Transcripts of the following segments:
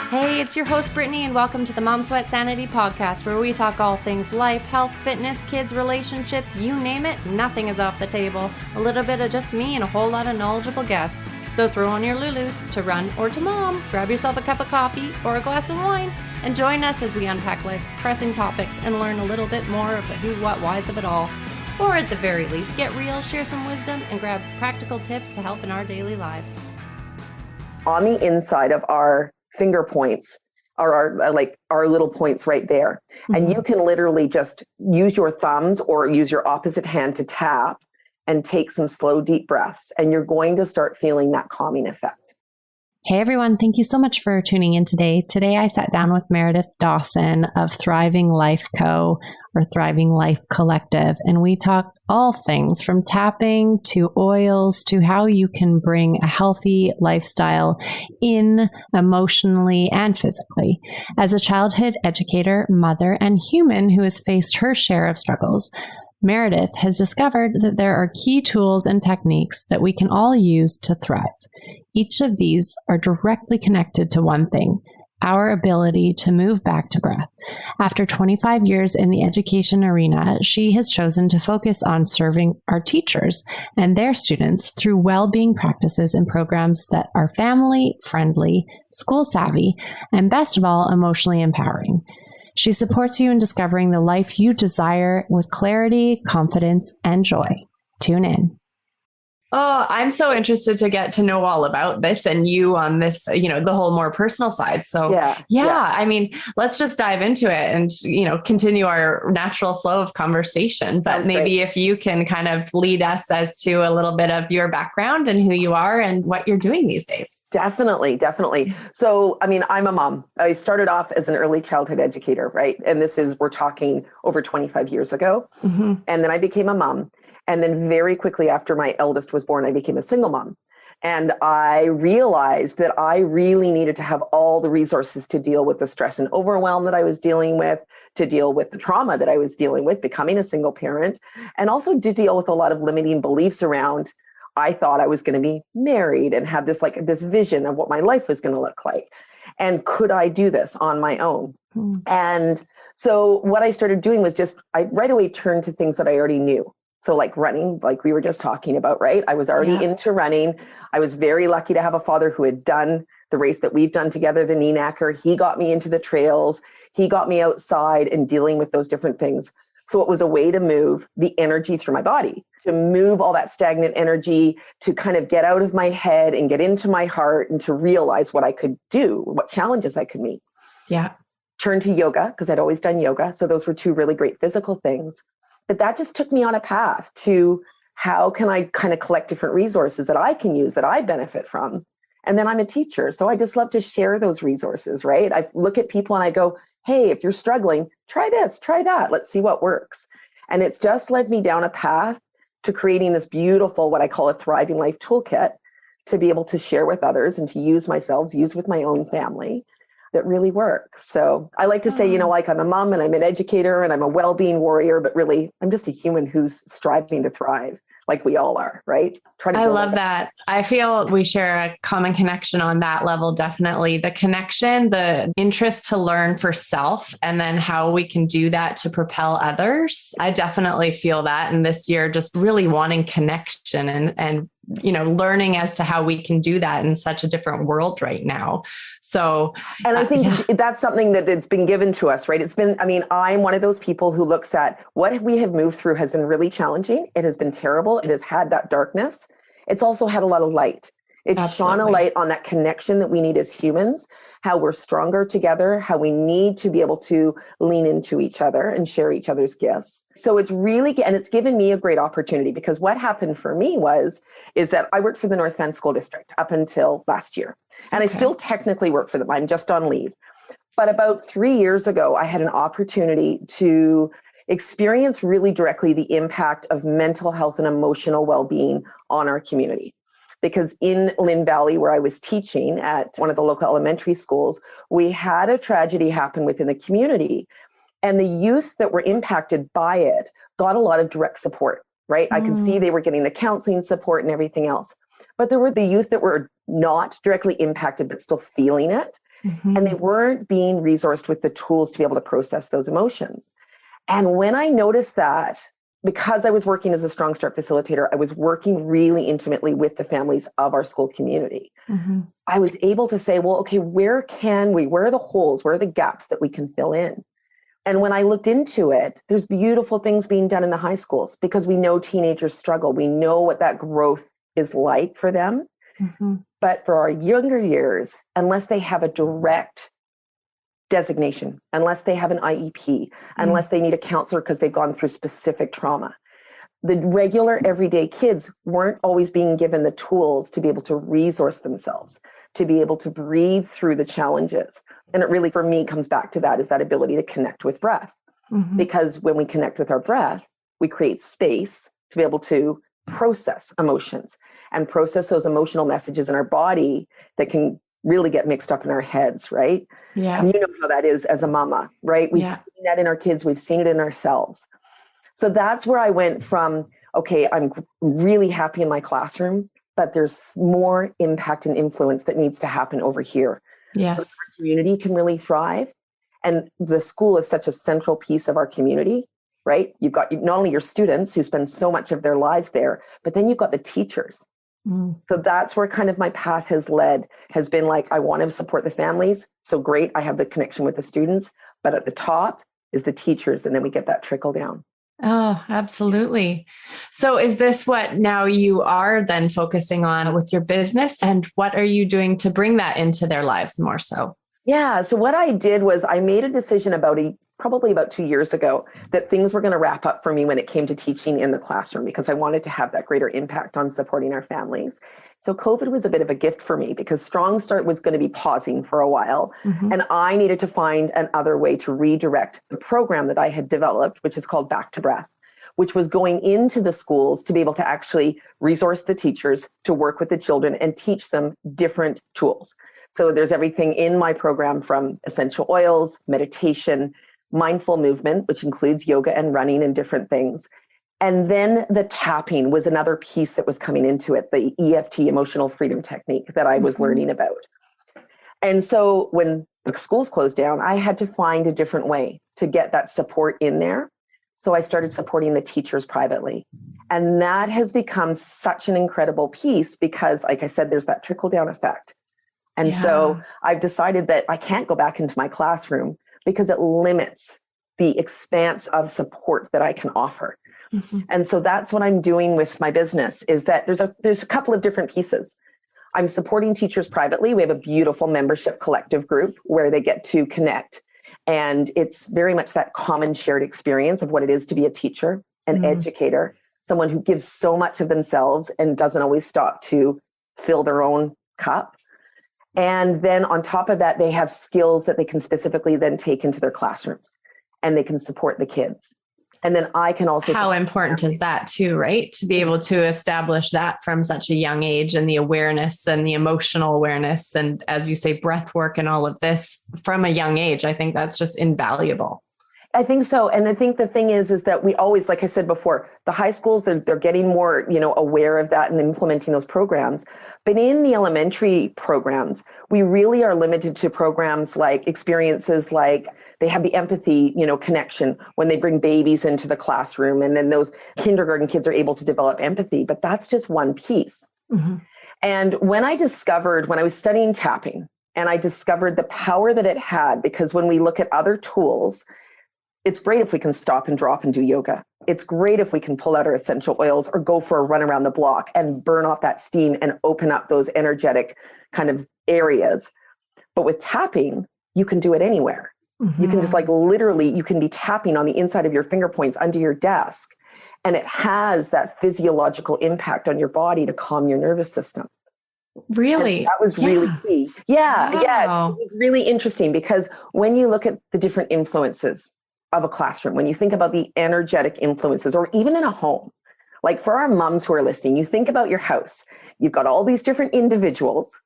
Hey, it's your host, Brittany, and welcome to the Mom Sweat Sanity Podcast, where we talk all things life, health, fitness, kids, relationships, you name it, nothing is off the table. A little bit of just me and a whole lot of knowledgeable guests. So throw on your Lulus to run or to mom, grab yourself a cup of coffee or a glass of wine, and join us as we unpack life's pressing topics and learn a little bit more of the who, what, whys of it all. Or at the very least, get real, share some wisdom, and grab practical tips to help in our daily lives. On the inside of our finger points are our little points right there. Mm-hmm. And you can literally just use your thumbs or use your opposite hand to tap and take some slow, deep breaths. And you're going to start feeling that calming effect. Hey everyone, thank you so much for tuning in today. Today I sat down with Meredith Dawson of Thriving Life Co. or Thriving Life Collective, and we talked all things from tapping to oils to how you can bring a healthy lifestyle in emotionally and physically. As a childhood educator, mother, and human who has faced her share of struggles, Meredith has discovered that there are key tools and techniques that we can all use to thrive. Each of these are directly connected to one thing: our ability to move back to breath. After 25 years in the education arena, she has chosen to focus on serving our teachers and their students through well-being practices and programs that are family-friendly, school-savvy, and best of all, emotionally empowering. She supports you in discovering the life you desire with clarity, confidence, and joy. Tune in. Oh, I'm so interested to get to know all about this and you on this, the whole more personal side. So yeah, I mean, let's just dive into it and, continue our natural flow of conversation. But maybe if you can kind of lead us as to a little bit of your background and who you are and what you're doing these days. Definitely. So, I'm a mom. I started off as an early childhood educator, right? And we're talking over 25 years ago. Mm-hmm. And then I became a mom. And then very quickly after my eldest was born, I became a single mom. And I realized that I really needed to have all the resources to deal with the stress and overwhelm that I was dealing with, to deal with the trauma that I was dealing with, becoming a single parent, and also to deal with a lot of limiting beliefs around, I thought I was going to be married and have this vision of what my life was going to look like. And could I do this on my own? And so what I started doing was I right away turned to things that I already knew. So like running, like we were just talking about, right? I was already into running. I was very lucky to have a father who had done the race that we've done together, the Neenacker. He got me into the trails. He got me outside and dealing with those different things. So it was a way to move the energy through my body, to move all that stagnant energy, to kind of get out of my head and get into my heart and to realize what I could do, what challenges I could meet. Yeah. Turn to yoga because I'd always done yoga. So those were two really great physical things. But that just took me on a path to how can I kind of collect different resources that I can use, that I benefit from. And then I'm a teacher. So I just love to share those resources, right? I look at people and I go, hey, if you're struggling, try this, try that. Let's see what works. And it's just led me down a path to creating this beautiful, what I call a thriving life toolkit to be able to share with others and to use with my own family that really work. So I like to say, I'm a mom and I'm an educator and I'm a well-being warrior, but really I'm just a human who's striving to thrive like we all are, right? I love that. I feel we share a common connection on that level. Definitely the connection, the interest to learn for self, and then how we can do that to propel others. I definitely feel that. And this year, just really wanting connection and learning as to how we can do that in such a different world right now. So, and I think that's something that's been given to us, right? I'm one of those people who looks at what we have moved through has been really challenging. It has been terrible. It has had that darkness. It's also had a lot of light. It's shone a light on that connection that we need as humans, how we're stronger together, how we need to be able to lean into each other and share each other's gifts. So it's given me a great opportunity, because what happened for me is that I worked for the North Van School District up until last year. And I still technically work for them. I'm just on leave. But about 3 years ago, I had an opportunity to experience really directly the impact of mental health and emotional well-being on our community. Because in Lynn Valley, where I was teaching at one of the local elementary schools, we had a tragedy happen within the community. And the youth that were impacted by it got a lot of direct support right? I could see they were getting the counseling support and everything else. But there were the youth that were not directly impacted, but still feeling it. And they weren't being resourced with the tools to be able to process those emotions. And when I noticed that, because I was working as a Strong Start facilitator, I was working really intimately with the families of our school community. I was able to say, well, okay, where are the holes? Where are the gaps that we can fill in? And when I looked into it, there's beautiful things being done in the high schools because we know teenagers struggle. We know what that growth is like for them. But for our younger years, unless they have a direct designation, unless they have an IEP, unless they need a counselor because they've gone through specific trauma, the regular everyday kids weren't always being given the tools to be able to resource themselves, to be able to breathe through the challenges. And it really, for me, comes back to that, is that ability to connect with breath. Because when we connect with our breath, we create space to be able to process emotions and process those emotional messages in our body that can really get mixed up in our heads, right? Yeah. You know how that is as a mama, right? We've seen that in our kids. We've seen it in ourselves. So that's where I went from, okay, I'm really happy in my classroom, but there's more impact and influence that needs to happen over here. Yes. So the community can really thrive. And the school is such a central piece of our community, right? You've got not only your students who spend so much of their lives there, but then you've got the teachers. So that's where kind of my path has been like, I want to support the families. So great, I have the connection with the students, but at the top is the teachers. And then we get that trickle down. Oh, absolutely. So is this what now you are then focusing on with your business? And what are you doing to bring that into their lives more so? Yeah. So what I did was I made a decision probably about 2 years ago that things were going to wrap up for me when it came to teaching in the classroom, because I wanted to have that greater impact on supporting our families. So COVID was a bit of a gift for me because Strong Start was going to be pausing for a while. And I needed to find another way to redirect the program that I had developed, which is called Back to Breath, which was going into the schools to be able to actually resource the teachers to work with the children and teach them different tools. So there's everything in my program from essential oils, meditation, mindful movement, which includes yoga and running and different things. And then the tapping was another piece that was coming into it, the EFT, emotional freedom technique, that I was learning about. And so when the schools closed down, I had to find a different way to get that support in there. So I started supporting the teachers privately. And that has become such an incredible piece because, like I said, there's that trickle down effect. And so I've decided that I can't go back into my classroom because it limits the expanse of support that I can offer. And so that's what I'm doing with my business, is that there's a couple of different pieces. I'm supporting teachers privately. We have a beautiful membership collective group where they get to connect. And it's very much that common shared experience of what it is to be a teacher, an educator, someone who gives so much of themselves and doesn't always stop to fill their own cup. And then on top of that, they have skills that they can specifically then take into their classrooms and they can support the kids. And then I can also... How important is that too, right? To be able to establish that from such a young age, and the awareness and the emotional awareness. And as you say, breath work and all of this from a young age, I think that's just invaluable. I think so. And I think the thing is that we always, like I said before, the high schools, they're getting more, aware of that and implementing those programs. But in the elementary programs, we really are limited to programs like experiences like they have the empathy, connection when they bring babies into the classroom. And then those kindergarten kids are able to develop empathy. But that's just one piece. And when I was studying tapping, and I discovered the power that it had, because when we look at other tools, it's great if we can stop and drop and do yoga. It's great if we can pull out our essential oils or go for a run around the block and burn off that steam and open up those energetic kind of areas. But with tapping, you can do it anywhere. You can just literally, you can be tapping on the inside of your finger points under your desk. And it has that physiological impact on your body to calm your nervous system. Really? And that was really key. Yeah. Wow. Yes. It was really interesting because when you look at the different influences of a classroom, when you think about the energetic influences, or even in a home, like for our moms who are listening, you think about your house, you've got all these different individuals.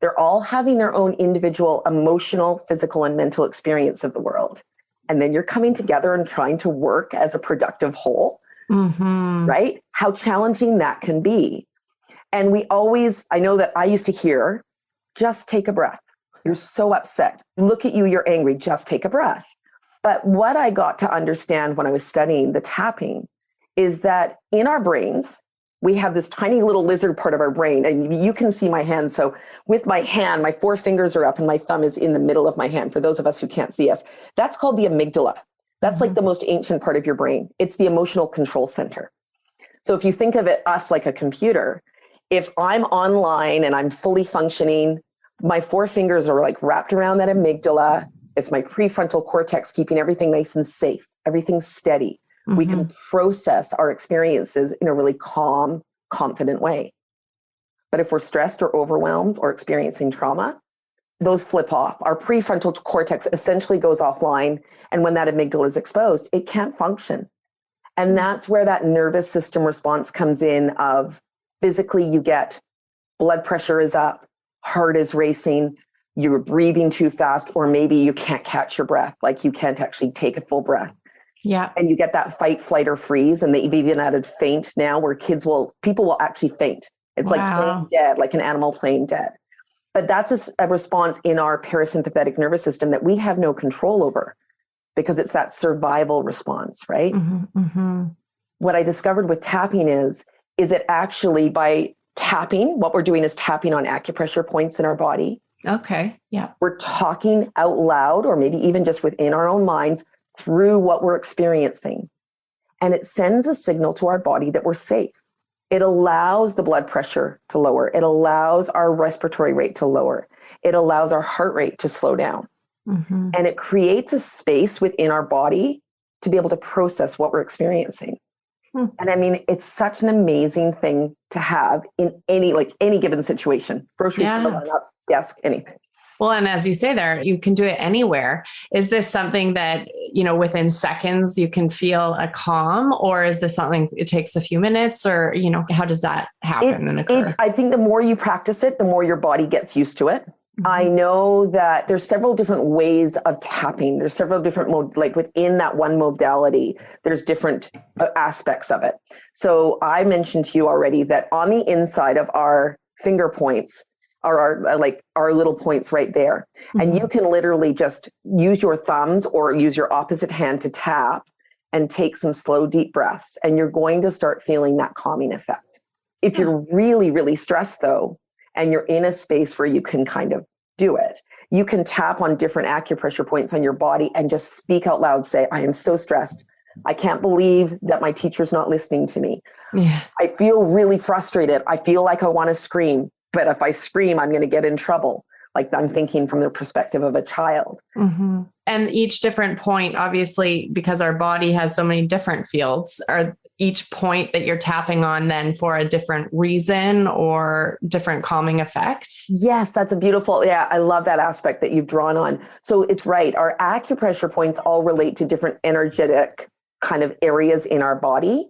They're all having their own individual emotional, physical, and mental experience of the world. And then you're coming together and trying to work as a productive whole. right? How challenging that can be. And I know that I used to hear, just take a breath. You're so upset. Look at you, you're angry, just take a breath. But what I got to understand when I was studying the tapping is that in our brains, we have this tiny little lizard part of our brain, and you can see my hand. So with my hand, my 4 fingers are up and my thumb is in the middle of my hand. For those of us who can't see us, that's called the amygdala. That's like the most ancient part of your brain. It's the emotional control center. So if you think of us like a computer, if I'm online and I'm fully functioning, my 4 fingers are like wrapped around that amygdala. It's my prefrontal cortex keeping everything nice and safe. Everything's steady. We can process our experiences in a really calm, confident way. But if we're stressed or overwhelmed or experiencing trauma, those flip off. Our prefrontal cortex essentially goes offline. And when that amygdala is exposed, it can't function. And that's where that nervous system response comes in of physically you get blood pressure is up, heart is racing, you're breathing too fast, or maybe you can't catch your breath, like you can't actually take a full breath. Yeah. And you get that fight, flight, or freeze. And they've even added faint now where people will actually faint. It's like playing dead, like an animal playing dead. But that's a response in our parasympathetic nervous system that we have no control over because it's that survival response, right? What I discovered with tapping is it actually by tapping, what we're doing is tapping on acupressure points in our body. Okay. Yeah. We're talking out loud or maybe even just within our own minds through what we're experiencing. And it sends a signal to our body that we're safe. It allows the blood pressure to lower. It allows our respiratory rate to lower. It allows our heart rate to slow down. And it creates a space within our body to be able to process what we're experiencing. And I mean, it's such an amazing thing to have in any given situation, grocery store, lineup, desk, anything. Well, and as you say there, you can do it anywhere. Is this something that, within seconds you can feel a calm, or is this something it takes a few minutes, or, how does that happen and occur? I think the more you practice it, the more your body gets used to it. I know that there's several different ways of tapping. There's several different within that one modality, there's different aspects of it. So I mentioned to you already that on the inside of our finger points are our little points right there. And you can literally just use your thumbs or use your opposite hand to tap and take some slow, deep breaths. And you're going to start feeling that calming effect. If you're really, really stressed though, and you're in a space where you can kind of do it, you can tap on different acupressure points on your body and just speak out loud, say, I am so stressed. I can't believe that my teacher's not listening to me. Yeah. I feel really frustrated. I feel like I want to scream, but if I scream, I'm going to get in trouble. Like I'm thinking from the perspective of a child. And each different point, obviously, because our body has so many different fields, are each point that you're tapping on then for a different reason or different calming effect? Yes, that's I love that aspect that you've drawn on. So it's right. Our acupressure points all relate to different energetic kind of areas in our body.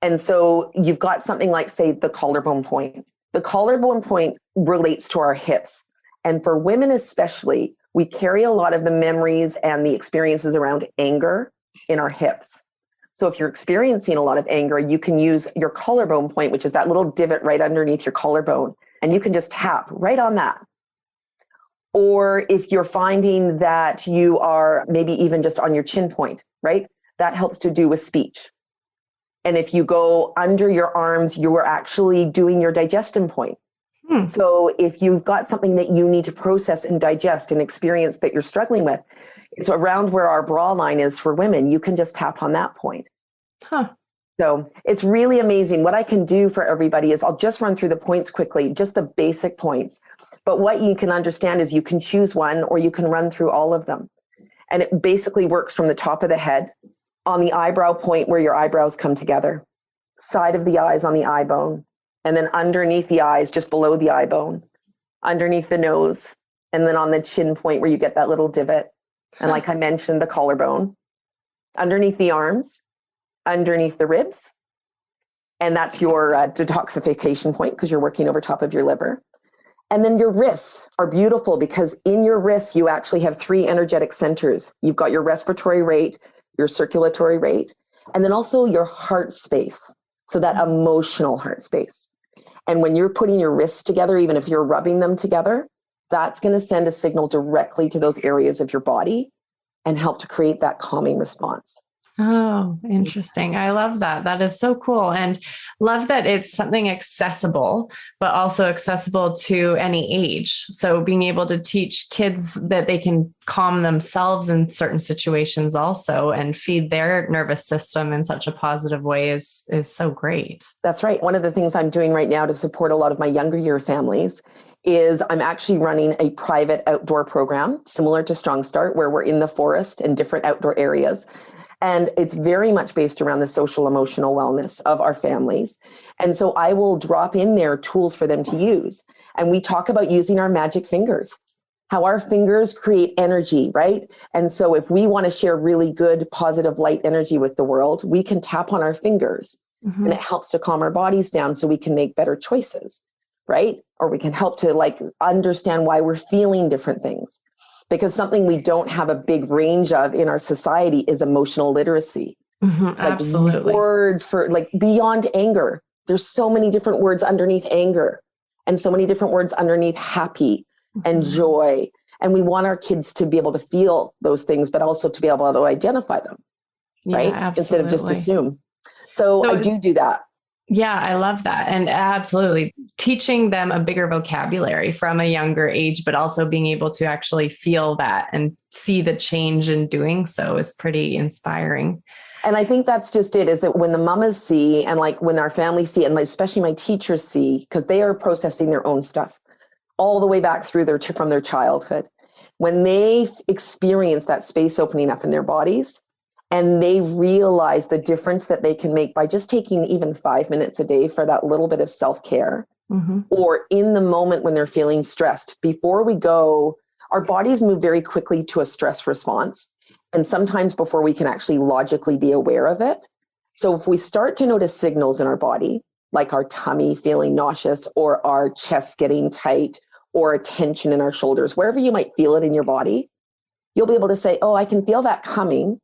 And so you've got something like, say, the collarbone point. The collarbone point relates to our hips. And for women especially, we carry a lot of the memories and the experiences around anger in our hips. So if you're experiencing a lot of anger, you can use your collarbone point, which is that little divot right underneath your collarbone, and you can just tap right on that. Or if you're finding that you are maybe even just on your chin point, right? That helps to do with speech. And if you go under your arms, you are actually doing your digestion point. So if you've got something that you need to process and digest, an experience that you're struggling with, it's around where our bra line is for women. You can just tap on that point. So it's really amazing. What I can do for everybody is I'll just run through the points quickly, just the basic points. But what you can understand is you can choose one or you can run through all of them. And it basically works from the top of the head, on the eyebrow point where your eyebrows come together, side of the eyes on the eye bone, and then underneath the eyes, just below the eye bone, underneath the nose, and then on the chin point where you get that little divot. And like I mentioned, the collarbone, underneath the arms, underneath the ribs. And that's your detoxification point because you're working over top of your liver. And then your wrists are beautiful because in your wrists, you actually have 3 energetic centers. You've got your respiratory rate, your circulatory rate, And then also your heart space. So that emotional heart space. And when you're putting your wrists together, even if you're rubbing them together, that's going to send a signal directly to those areas of your body and help to create that calming response. Oh, interesting. I love that. That is so cool. And love that it's something accessible, but also accessible to any age. So being able to teach kids that they can calm themselves in certain situations also and feed their nervous system in such a positive way is so great. That's right. One of the things I'm doing right now to support a lot of my younger year families is I'm actually running a private outdoor program similar to Strong Start, where we're in the forest and different outdoor areas. And it's very much based around the social emotional wellness of our families. And so I will drop in there tools for them to use. And we talk about using our magic fingers, how our fingers create energy, right? And so if we want to share really good, positive light energy with the world, we can tap on our fingers and it helps to calm our bodies down so we can make better choices, right? Or we can help to understand why we're feeling different things. Because something we don't have a big range of in our society is emotional literacy. Absolutely. Words for beyond anger. There's so many different words underneath anger and so many different words underneath happy and joy. And we want our kids to be able to feel those things, but also to be able to identify them, right? Absolutely. Instead of just assume. So I do that. Yeah, I love that. And absolutely teaching them a bigger vocabulary from a younger age, but also being able to actually feel that and see the change in doing so is pretty inspiring. And I think that's just it, is that when the mamas see, and when our families see, and especially my teachers see, because they are processing their own stuff all the way back through from their childhood, when they experience that space opening up in their bodies, and they realize the difference that they can make by just taking even 5 minutes a day for that little bit of self-care, or in the moment when they're feeling stressed. Before we go, our bodies move very quickly to a stress response. And sometimes before we can actually logically be aware of it. So if we start to notice signals in our body, like our tummy feeling nauseous, or our chest getting tight, or a tension in our shoulders, wherever you might feel it in your body, you'll be able to say, oh, I can feel that coming.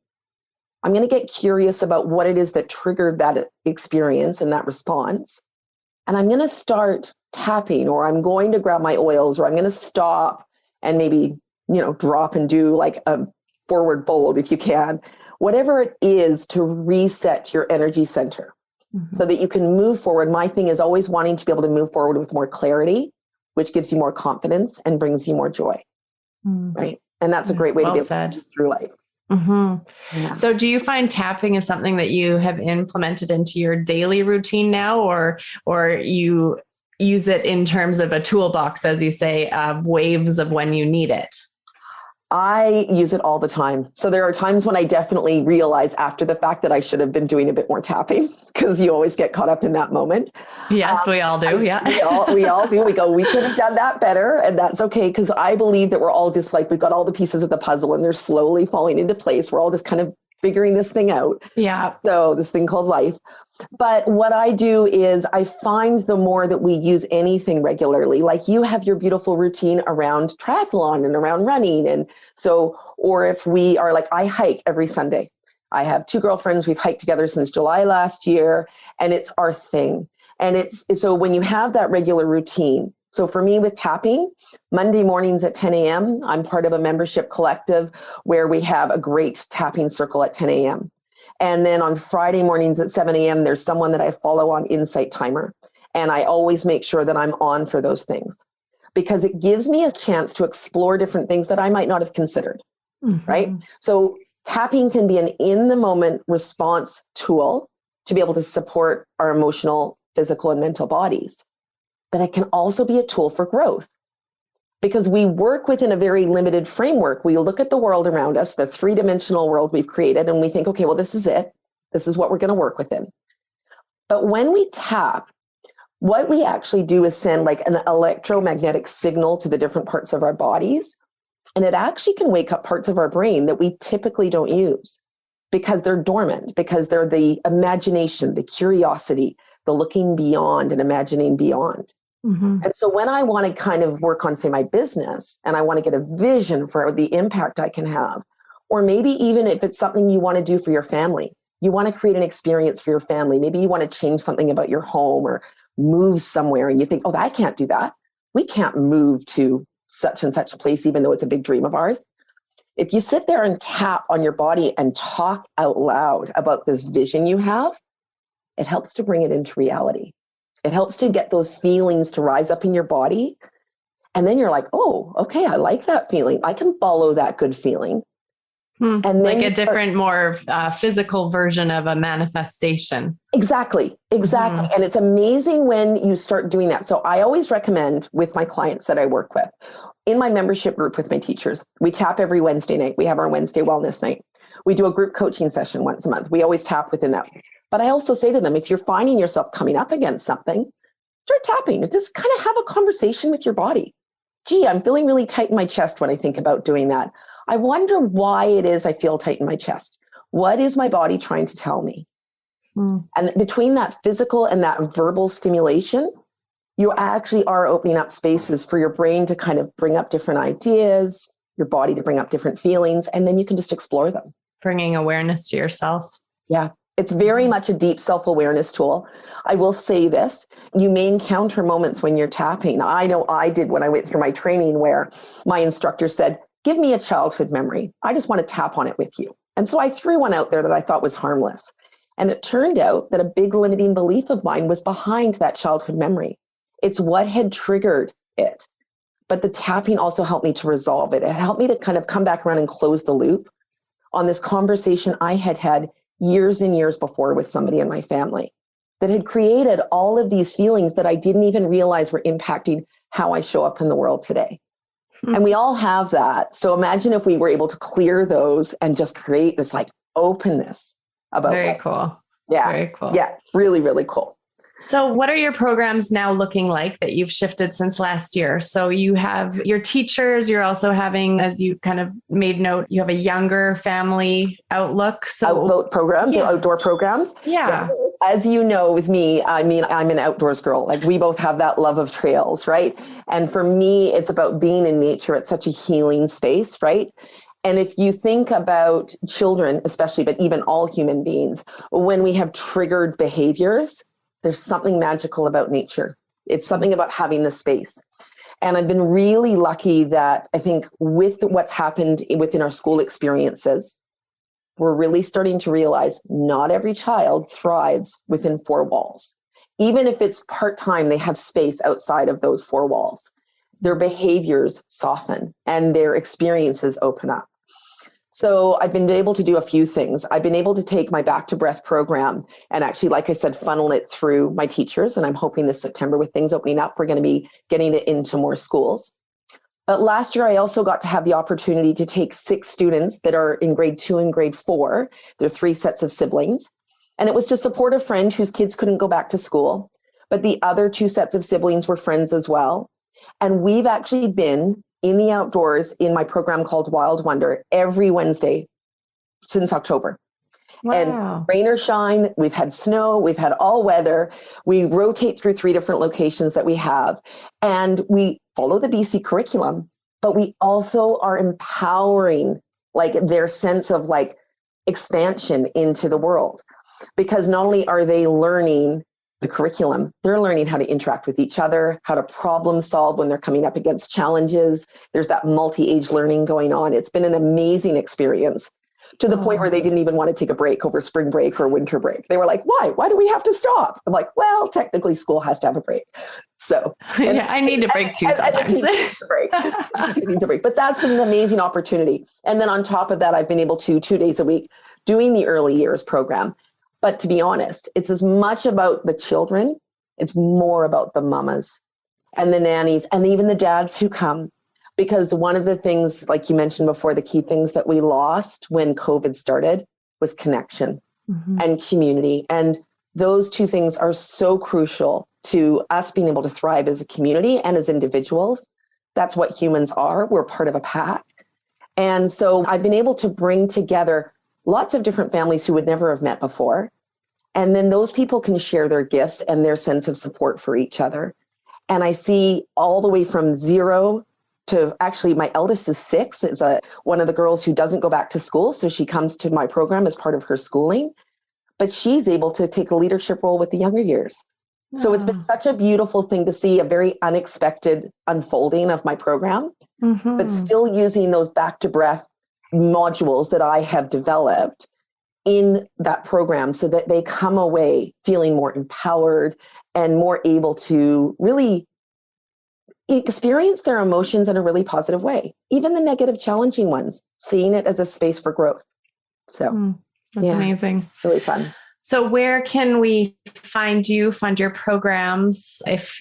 I'm going to get curious about what it is that triggered that experience and that response. And I'm going to start tapping, or I'm going to grab my oils, or I'm going to stop and maybe, drop and do a forward fold if you can, whatever it is to reset your energy center so that you can move forward. My thing is always wanting to be able to move forward with more clarity, which gives you more confidence and brings you more joy. Right. And that's a great way to be able to move through life. Yeah. So do you find tapping is something that you have implemented into your daily routine now, or you use it in terms of a toolbox, as you say, of waves of when you need it? I use it all the time. So there are times when I definitely realize after the fact that I should have been doing a bit more tapping, because you always get caught up in that moment. Yes, we all do. Yeah. We all do. We go, we could have done that better. And that's okay. Because I believe that we're all just we've got all the pieces of the puzzle and they're slowly falling into place. We're all just kind of figuring this thing out. Yeah. So this thing called life. But what I do is I find the more that we use anything regularly, like you have your beautiful routine around triathlon and around running. And so, or if we are I hike every Sunday. I have 2 girlfriends. We've hiked together since July last year, and it's our thing. And so when you have that regular routine, so for me with tapping, Monday mornings at 10 a.m., I'm part of a membership collective where we have a great tapping circle at 10 a.m. And then on Friday mornings at 7 a.m., there's someone that I follow on Insight Timer. And I always make sure that I'm on for those things because it gives me a chance to explore different things that I might not have considered, right? So tapping can be an in-the-moment response tool to be able to support our emotional, physical, and mental bodies. But it can also be a tool for growth because we work within a very limited framework. We look at the world around us, the 3-dimensional world we've created, and we think, okay, well, this is it. This is what we're going to work within. But when we tap, what we actually do is send an electromagnetic signal to the different parts of our bodies. And it actually can wake up parts of our brain that we typically don't use because they're dormant, because they're the imagination, the curiosity, the looking beyond and imagining beyond. And so when I want to kind of work on, say, my business, and I want to get a vision for the impact I can have, or maybe even if it's something you want to do for your family, You want to create an experience for your family. Maybe you want to change something about your home or move somewhere and you think, oh, I can't do that. We can't move to such and such a place, even though it's a big dream of ours. If you sit there and tap on your body and talk out loud about this vision you have, it helps to bring it into reality. It helps to get those feelings to rise up in your body. And then you're like, oh, okay, I like that feeling. I can follow that good feeling. And then like a different, more physical version of a manifestation. Exactly. And it's amazing when you start doing that. So I always recommend with my clients that I work with, in my membership group with my teachers, we tap every Wednesday night. We have our Wednesday wellness night. We do a group coaching session once a month. We always tap within that. But I also say to them, if you're finding yourself coming up against something, start tapping. Just kind of have a conversation with your body. Gee, I'm feeling really tight in my chest when I think about doing that. I wonder why it is I feel tight in my chest. What is my body trying to tell me? And between that physical and that verbal stimulation, you actually are opening up spaces for your brain to kind of bring up different ideas, your body to bring up different feelings, and then you can just explore them. Bringing awareness to yourself. Yeah. It's very much a deep self-awareness tool. I will say this, you may encounter moments when you're tapping. I know I did when I went through my training where my instructor said, give me a childhood memory. I just want to tap on it with you. And so I threw one out there that I thought was harmless. And it turned out that a big limiting belief of mine was behind that childhood memory. It's what had triggered it. But the tapping also helped me to resolve it. It helped me to kind of come back around and close the loop on this conversation I had had years and years before with somebody in my family that had created all of these feelings that I didn't even realize were impacting how I show up in the world today. And we all have that. So imagine if we were able to clear those and just create this like openness about Very life. Cool. Yeah. Very cool. Yeah. Really, really cool. So what are your programs now looking like that you've shifted since last year? So you have your teachers, you're also having, as you kind of made note, you have a younger family outlook. So Outlook program, the outdoor programs. Yeah. As you know, with me, I mean, I'm an outdoors girl. Like we both have that love of trails, right? And for me, it's about being in nature at such a healing space, right? And if you think about children, especially, but even all human beings, when we have triggered behaviors, there's something magical about nature. It's something about having the space. And I've been really lucky that I think with what's happened within our school experiences, we're really starting to realize not every child thrives within four walls. Even if it's part-time, they have space outside of those four walls. Their behaviors soften and their experiences open up. So I've been able to do a few things. I've been able to take my Back to Breath program and actually, like I said, funnel it through my teachers. And I'm hoping this September, with things opening up, we're going to be getting it into more schools. But last year, I also got to have the opportunity to take 6 students that are in grade 2 and grade 4. They're 3 sets of siblings. And it was to support a friend whose kids couldn't go back to school. But the other 2 sets of siblings were friends as well. And we've actually been in the outdoors in my program called Wild Wonder every Wednesday since October. Wow. And rain or shine, we've had snow, we've had all weather. We rotate through 3 different locations that we have. And we follow the BC curriculum, but we also are empowering like their sense of like expansion into the world. Because not only are they learning the curriculum, they're learning how to interact with each other, how to problem solve when they're coming up against challenges. There's that multi-age learning going on. It's been an amazing experience, to the point where they didn't even want to take a break over spring break or winter break. They were like, why? Why do we have to stop? I'm like, well, technically school has to have a break. So yeah, I need a break too sometimes. I need a break. But that's been an amazing opportunity. And then on top of that, I've been able to 2 days a week doing the early years program. But to be honest, it's as much about the children, it's more about the mamas and the nannies and even the dads who come. Because one of the things, like you mentioned before, the key things that we lost when COVID started was connection and community. And those 2 things are so crucial to us being able to thrive as a community and as individuals. That's what humans are. We're part of a pack. And so I've been able to bring together lots of different families who would never have met before. And then those people can share their gifts and their sense of support for each other. And I see all the way from 0 to, actually, my eldest is 6. It's one of the girls who doesn't go back to school. So she comes to my program as part of her schooling. but she's able to take a leadership role with the younger years. So it's been such a beautiful thing to see, a very unexpected unfolding of my program, but still using those back to breath modules that I have developed in that program so that they come away feeling more empowered and more able to really experience their emotions in a really positive way. Even the negative, challenging ones, seeing it as a space for growth. So that's amazing. It's really fun. So where can we find you, fund your programs? If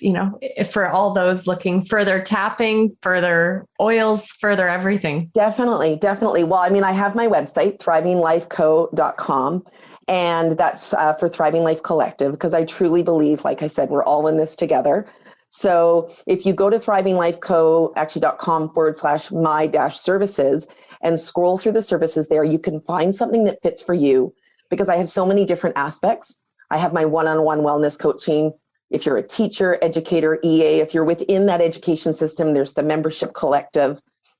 for all those looking further tapping, further oils, further everything. Definitely. Well, I mean, I have my website, thrivinglifeco.com, and that's for Thriving Life Collective, because I truly believe, like I said, we're all in this together. So if you go to thrivinglifeco.com/my-services and scroll through the services there, you can find something that fits for you, because I have so many different aspects. I have my one-on-one wellness coaching. If you're a teacher, educator, EA, if you're within that education system, there's the membership collective.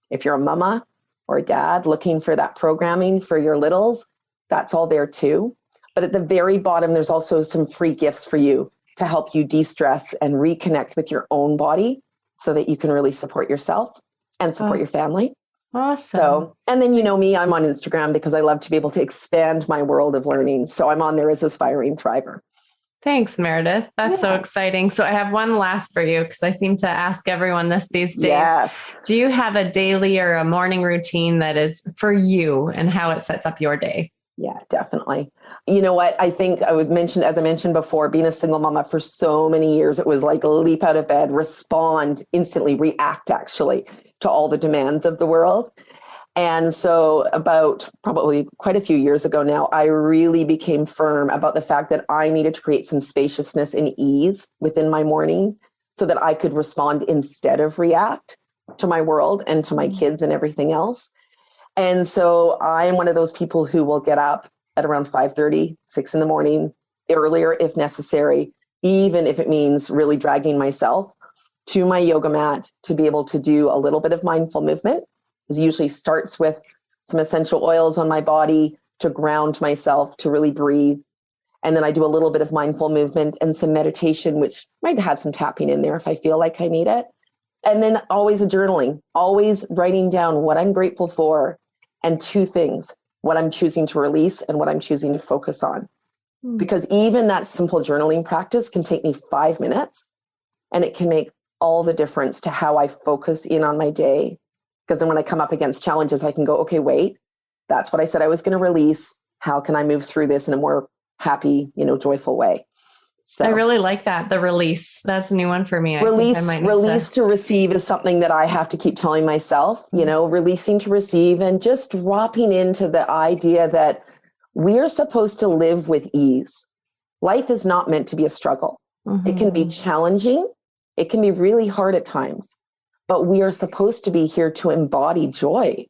If you're a mama or a dad looking for that programming for your littles, that's all there too. But at the very bottom, there's also some free gifts for you to help you de-stress and reconnect with your own body so that you can really support yourself and support your family. Awesome. So, and then, you know me, I'm on Instagram because I love to be able to expand my world of learning. So I'm on there as Aspiring Thriver. Thanks, Meredith. That's so exciting. So I have one last for you, because I seem to ask everyone this these days. Yes. Do you have a daily or a morning routine that is for you and how it sets up your day? Yeah, definitely. You know what? I think I would mention, as I mentioned before, being a single mama for so many years, it was like leap out of bed, respond instantly, react actually to all the demands of the world. And so about probably quite a few years ago now, I really became firm about the fact that I needed to create some spaciousness and ease within my morning so that I could respond instead of react to my world and to my kids and everything else. And so I am one of those people who will get up at around 5:30, 6 in the morning, earlier if necessary, even if it means really dragging myself to my yoga mat to be able to do a little bit of mindful movement. It usually starts with some essential oils on my body to ground myself, to really breathe. And then I do a little bit of mindful movement and some meditation, which might have some tapping in there if I feel like I need it. And then always a journaling, always writing down what I'm grateful for and two things, what I'm choosing to release and what I'm choosing to focus on. Because even that simple journaling practice can take me 5 minutes, and it can make all the difference to how I focus in on my day. Because then when I come up against challenges, I can go, okay, wait, that's what I said I was going to release. How can I move through this in a more happy, joyful way? So I really like that. The release. That's a new one for me. Release to receive is something that I have to keep telling myself, releasing to receive, and just dropping into the idea that we are supposed to live with ease. Life is not meant to be a struggle. It can be challenging. It can be really hard at times, but we are supposed to be here to embody joy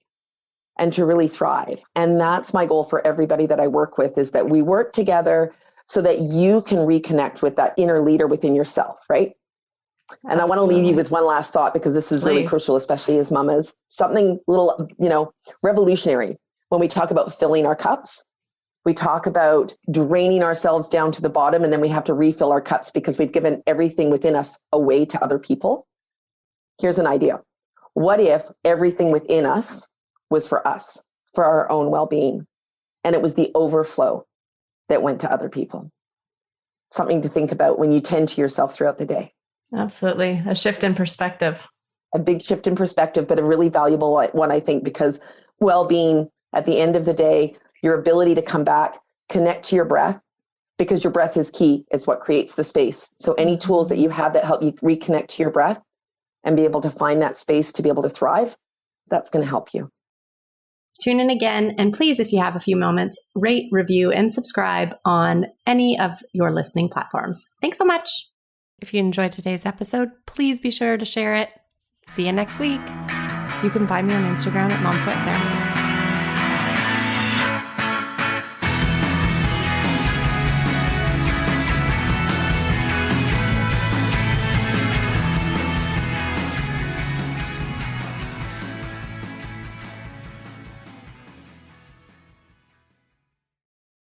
and to really thrive. And that's my goal for everybody that I work with, is that we work together so that you can reconnect with that inner leader within yourself, right? And I want to leave you with one last thought, because this is really crucial, especially as mamas. Something little, revolutionary. When we talk about filling our cups, we talk about draining ourselves down to the bottom, and then we have to refill our cups because we've given everything within us away to other people. Here's an idea. What if everything within us was for us, for our own well-being, and it was the overflow that went to other people? Something to think about when you tend to yourself throughout the day. Absolutely. A shift in perspective. A big shift in perspective, but a really valuable one, I think, because well-being, at the end of the day, your ability to come back, connect to your breath, because your breath is key. It's what creates the space. So any tools that you have that help you reconnect to your breath and be able to find that space to be able to thrive, that's going to help you. Tune in again. And please, if you have a few moments, rate, review, and subscribe on any of your listening platforms. Thanks so much. If you enjoyed today's episode, please be sure to share it. See you next week. You can find me on Instagram at Mom Sweat Sanity.